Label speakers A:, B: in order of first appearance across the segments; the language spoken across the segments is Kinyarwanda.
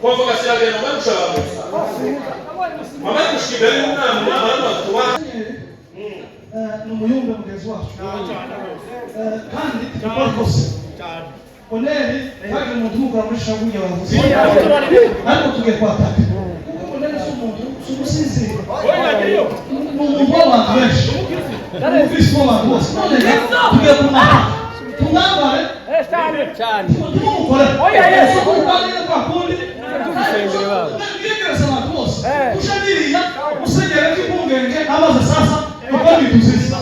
A: convocation ya mama mshaba mama kushikibali na mama wa
B: n'umuyumbe mugezi wacu kandi twakoze Oneri kandi umuntu mukora muri shabuye bavuze ariko tugiye kwataka kuko Oneri s'umuntu s'umusizi n'umuntu w'abantu benshi n'umufisi w'abantu bose tugiye kumara tumwambare cyane tumukore yesu kuganira kwa kundi tubisengere babo ngiyegereza abantu bose ushabiriya usengere k'impungenge amaze sasa uko bituziza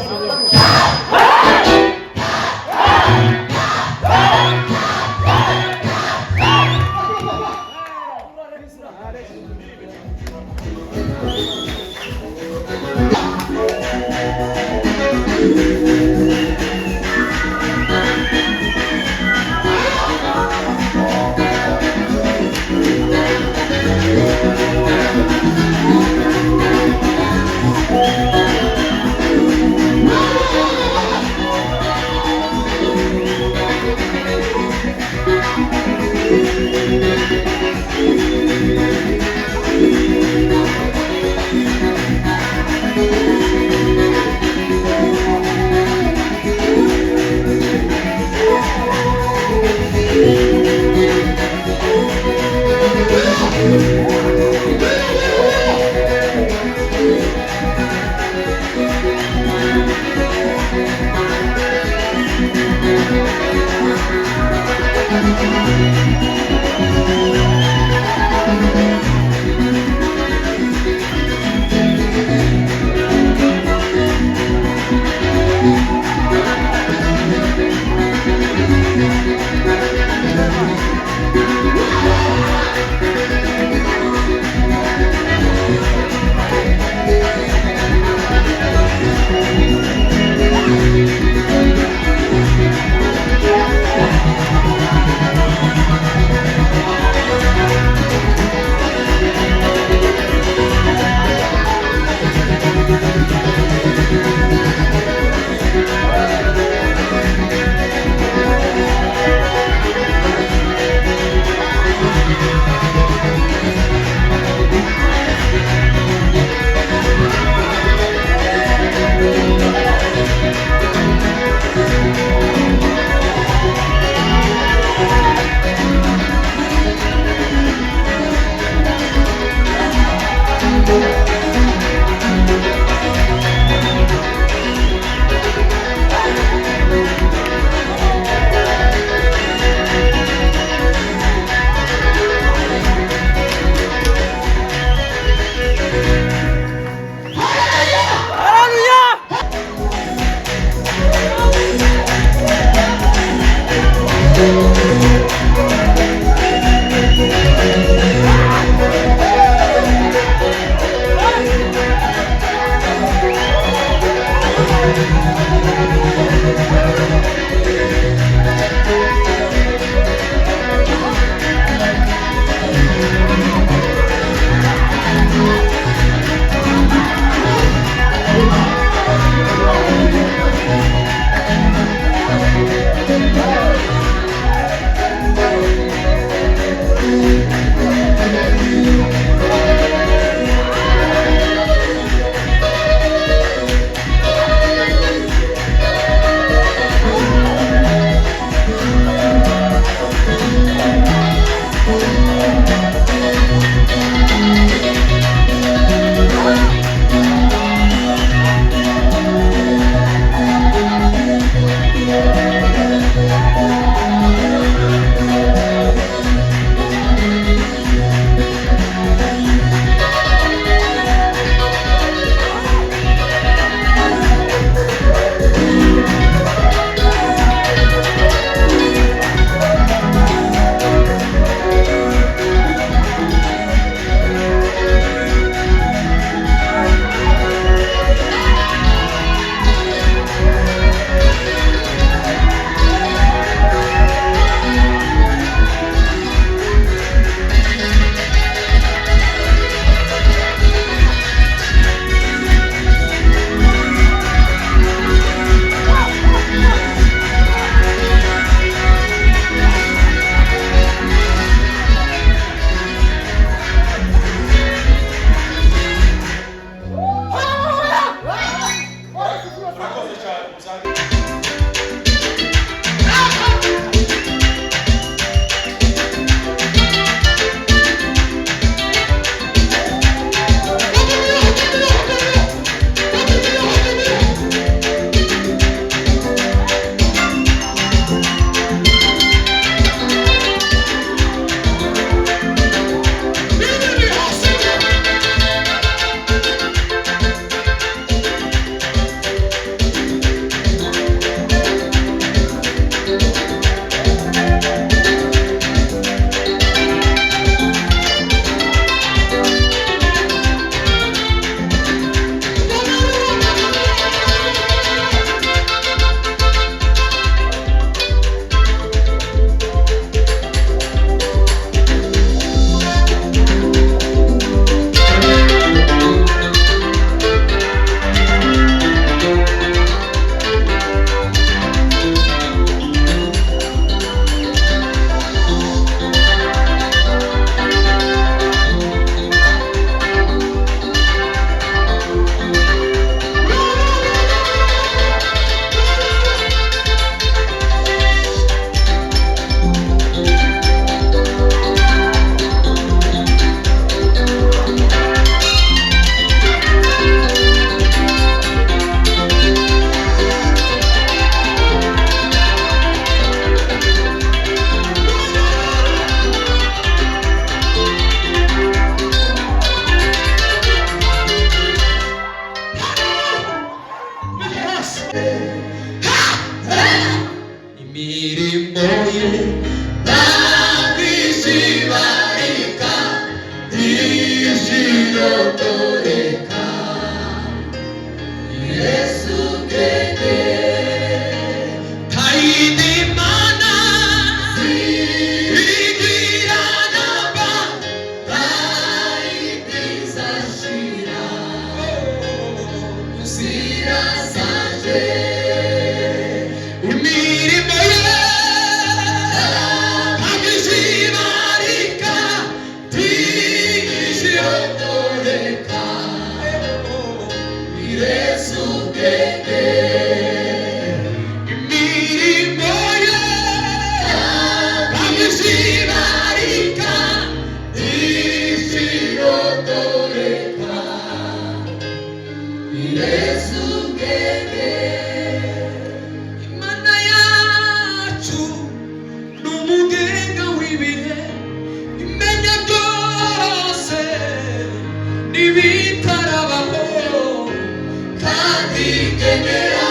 C: igenera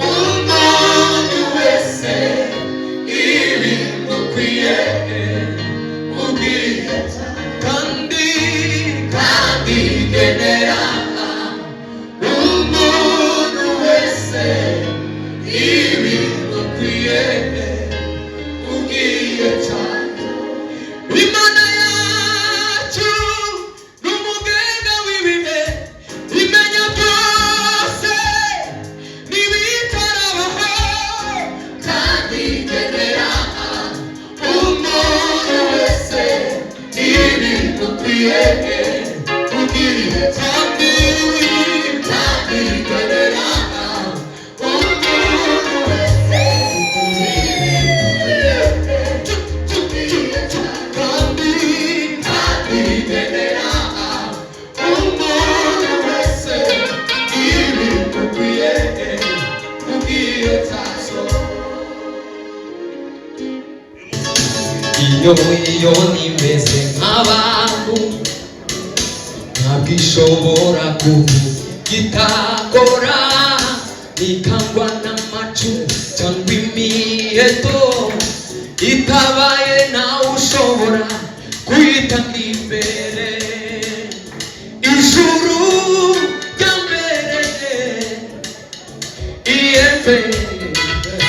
C: umuntu wese ibimukwiye mu gihe kandi igenera umuntu wese ibimukwiye mu gihe cyayo. Imana yacu ni umugenga w'ibihe, imenya byose n'ibitarabaho, kandi igenera umuntu wese ibimukwiye mu gihe kandi igenera umuntu wese ibimukwiye kandi igenera umuntu wese ibimukwiye mu gihe cyazo. Iyo nimeze nk'abantu ntabwo ishobora kugitakora, nikangwa n'amacumu cyangwa imiheto, itabaye nawe ushobora kuyitanga imbere. Ijuru ryambereye ihembe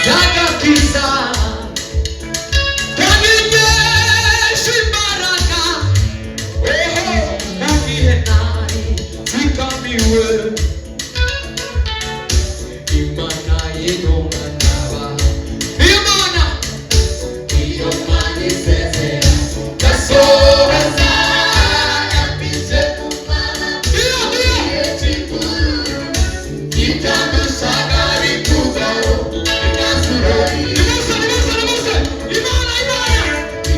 C: ry'agakiza, kandi nyinshi imbaraga mu gihe nari zikamiwe. Imana y'intumwa Imana iyo Mana isezera gasohoza yabize ku mana igihe cy'ikuru, itadusaga bitugaho imyanzuro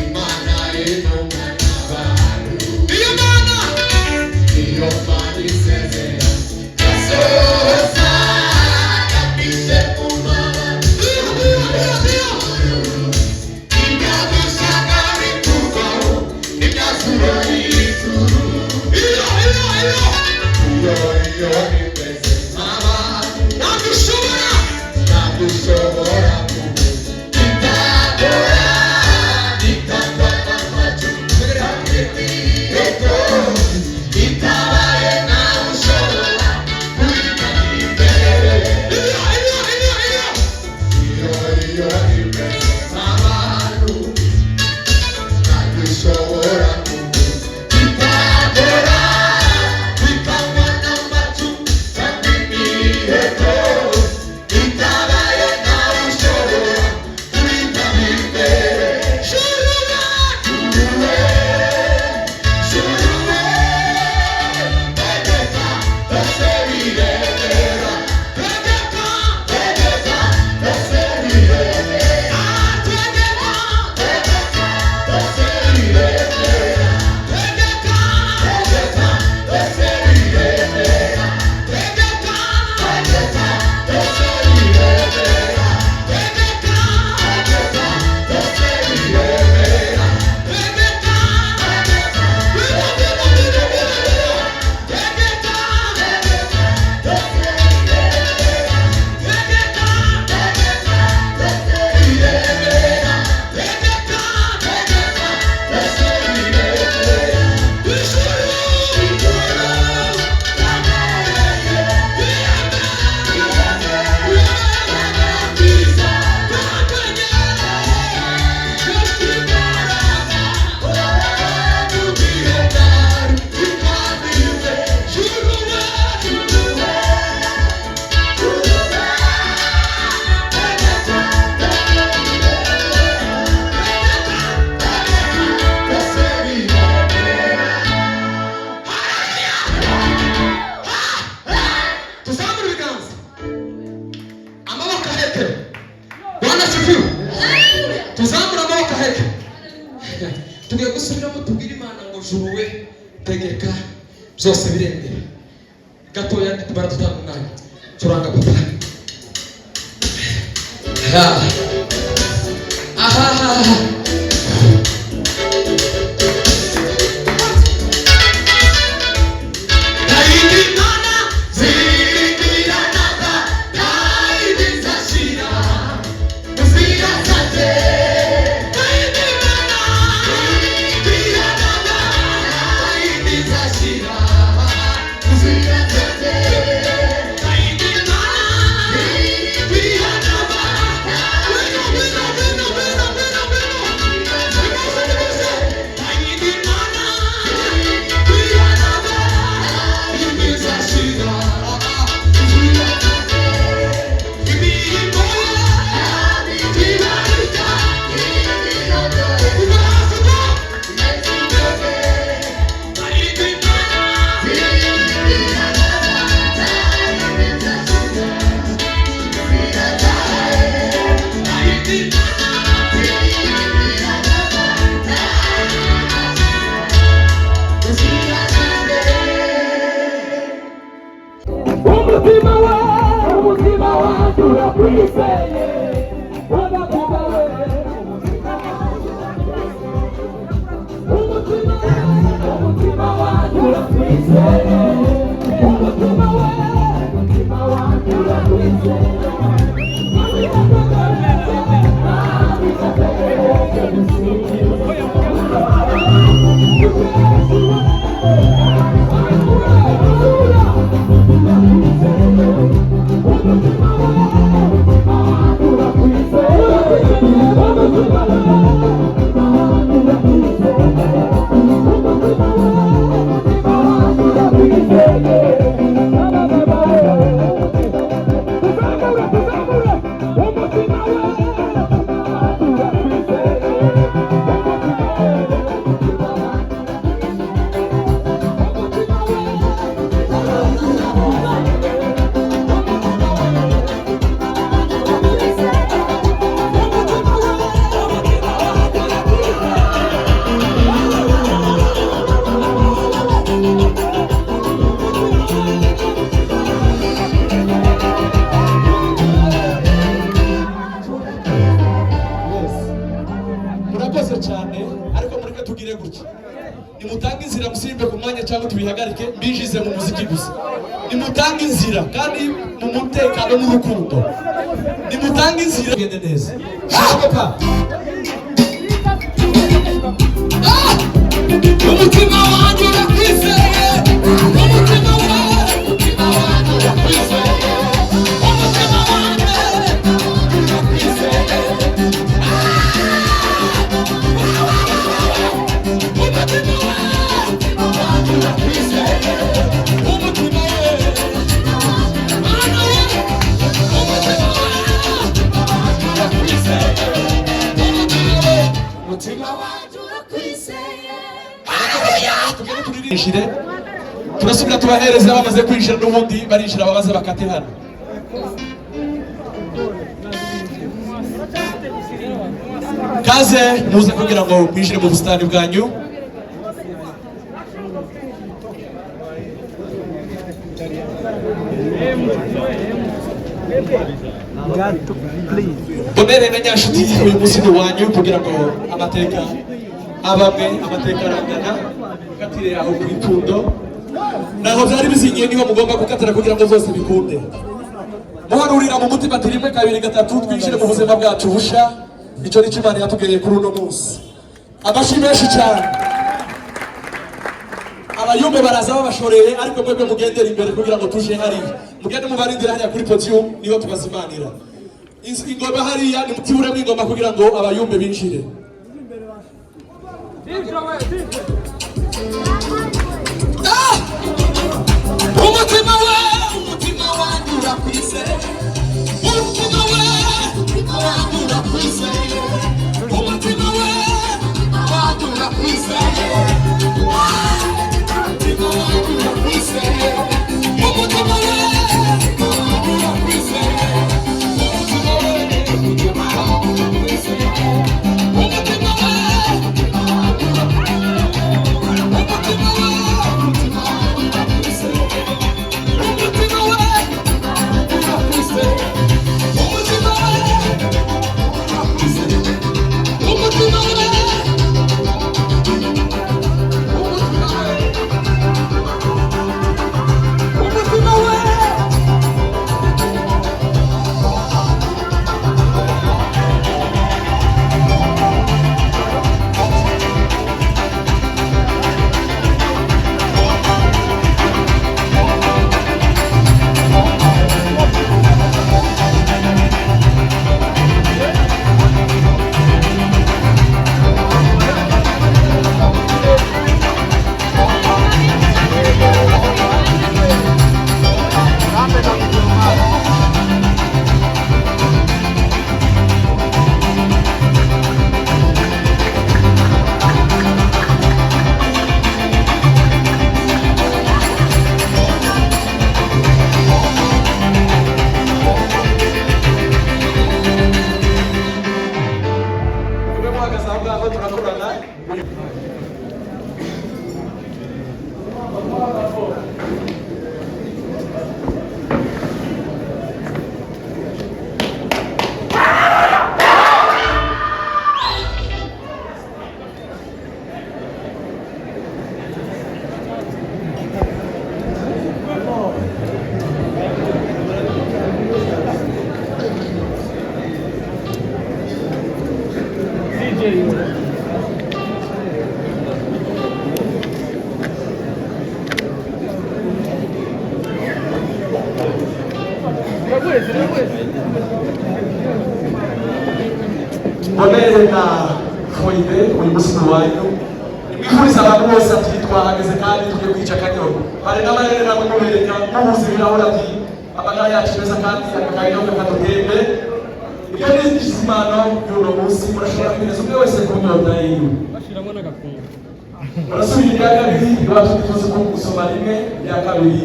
C: Imana y'intumwa n'abantu. Iyo Mana isezera gasohoza yabize ku mana itadusaga bitugaho imyanzuro y'ijuru. Iyo nimeze nk'abantu ntabwo ushobora kugitakora, nikangwa n'amacumu cyangwa imiheto, itabaye nawe ushobora kuyitanga imbere. Iyo nimeze nk'abantu ntabwo ushobora kugitakora, nikangwa n'amacumu cyangwa imiheto, itabaye nawe ushobora kuyitanga imbere. Shuruwe tegeka byose birebera, tegeka byose birebera, tegeka byose birebera, tegeka byose birebera, tegeka byose birebera, tegeka byose birebera, tuzamure ibiganza, amaboko aheke. Bwana asifiwe. Tuzamure amaboko aheke. Tugiye gusubiramo tubwire Imana ngo juruwe tegeka byose birendera. Gatoya ntitubara tutanga umwanya, turanga papa. Imana ziri nimutange inzira musimbe ku mwanya cyangwa tubihagarike mbinjize mu muziki gusa. Nimutange inzira kandi mu mutekano n'urukundo. Nimutange inzira gende neza. Shoboka. Umutima wanjye urakwizeye. Umutima wanjye urakwizeye. Umutima wanjye urakwizeye. turasubira tubahereza bamaze kwinjira n'ubundi barinjira babaze bakate hano. Kaze muze kugira ngo mwinjire mu busitani bwanyu. Bonere na Nyashuti uyu munsi ni wanyu kugira ngo amateka abamwe amateka arangana katire aho ku itundo naho byari bizingiye niho mugomba gukatira kugira ngo zose bikunde. Muharurira mu mutima ati 1 2 3 twinjire mu buzima bwacu busha. Icyo ni Imana yatugereye kuri uno munsi. Amashi menshi cyane. Abayumbe baraza babashoreye ariko mwebwe mugendera imbere kugira ngo tuje hariya. Mugende mubarindira hariya kuri podium niho tubazimanira. Ingoma hariya ni mutibure mw'ingoma kugira ngo abayumbe binjire. Umutima wanjye urakwizeye. Umutima wanjye urakwizeye. Umutima wanjye urakwizeye. ibe uyu munsi wanyu mwifuriza abantu bose ati twahageze kandi tugiye kwica akanyoni hari n'amarere namwe mubereka mubuze ibirahuri ati amagara yacu meza kandi akanyoni kadutembe ibyo ni ikisimano y'uno munsi murashobora kwineza umwe wese ku myota yiwe murasubira irya kabiri iwacu tuzi ko gusoma rimwe irya kabiri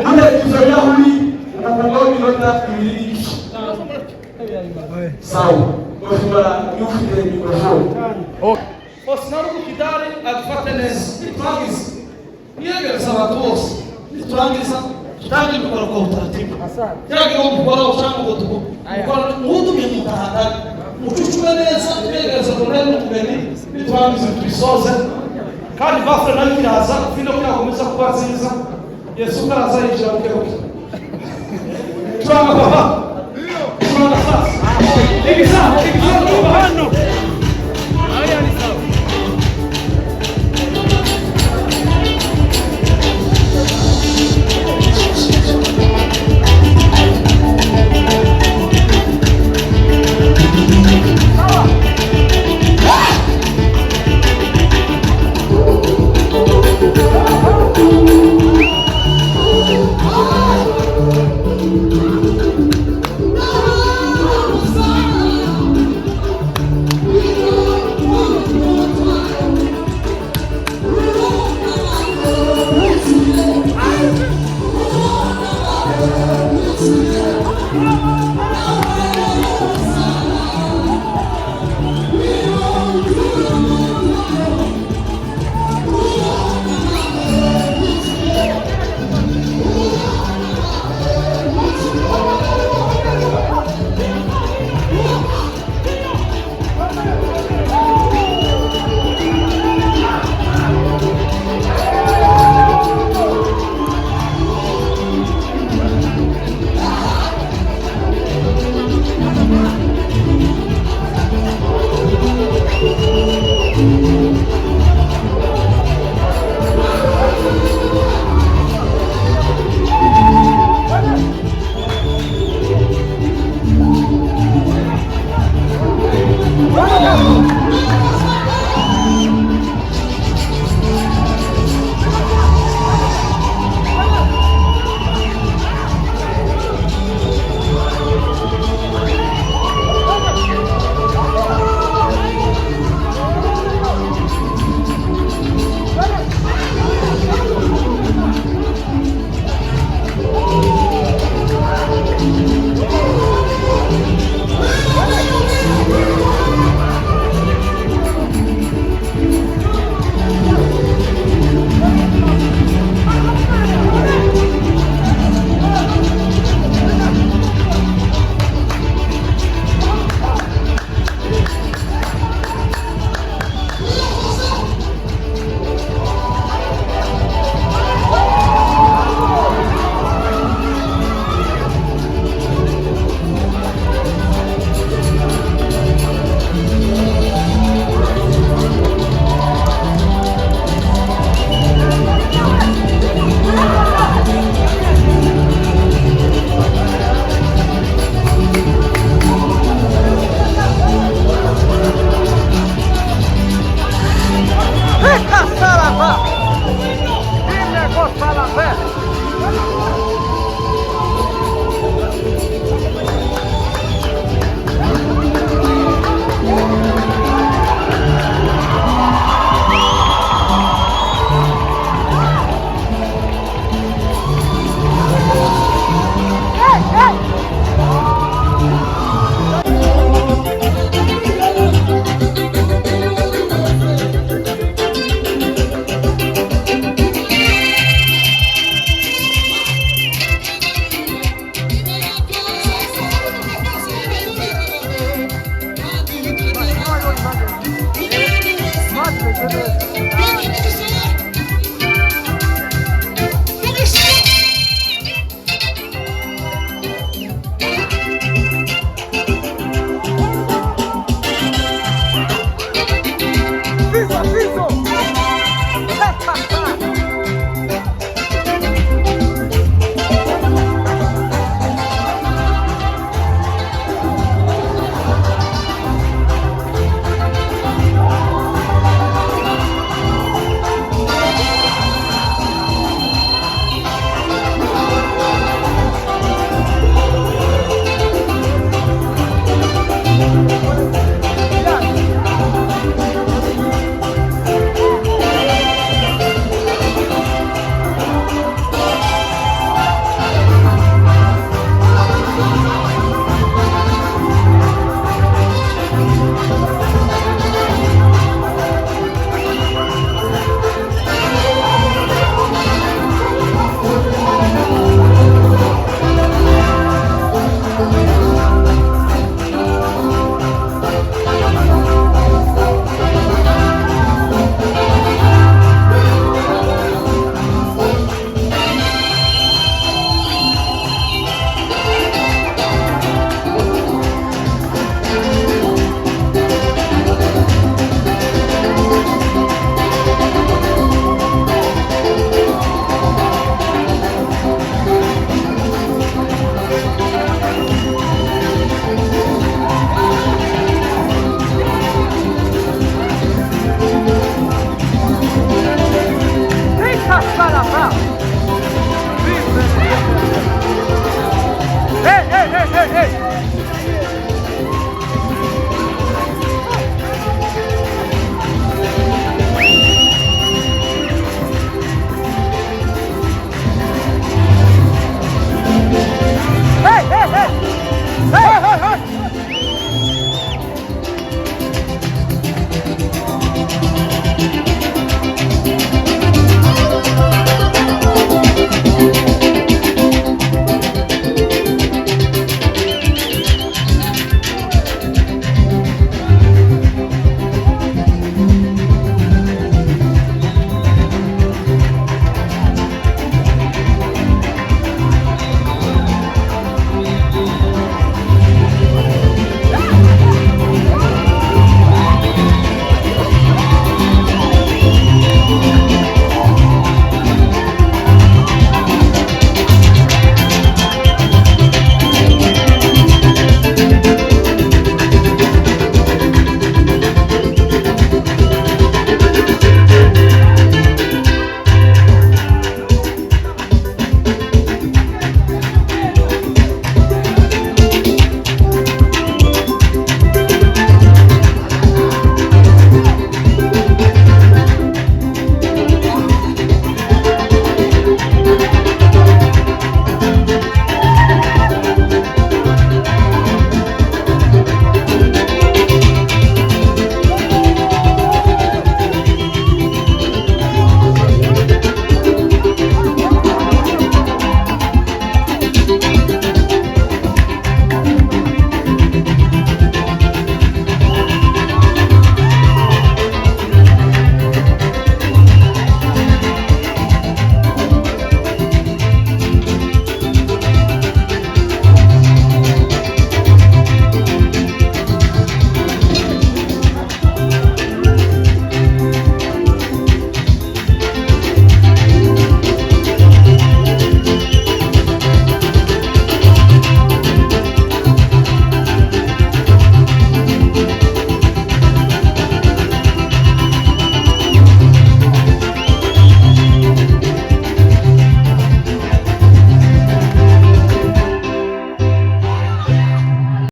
C: hano ibyo birahuri umukunga w'iminota ibiri n'igice sawa ushobora iyo ufite mikorofone
B: sinari ukidari agifate neza turangiza niyegereza abantu bose turangiza tutange gukora kwa utaratibu yagira umukora cyangwa ngo tukora n'udumye mutahagana mucucube neza tuyegereza kunene n'umugeni turangiza tubisoze kandi bafure nayo iraza ufite ko yakomeza kuba nziza Yesu karaza yinjira mu kero turanga papa turanga sasa igiza hano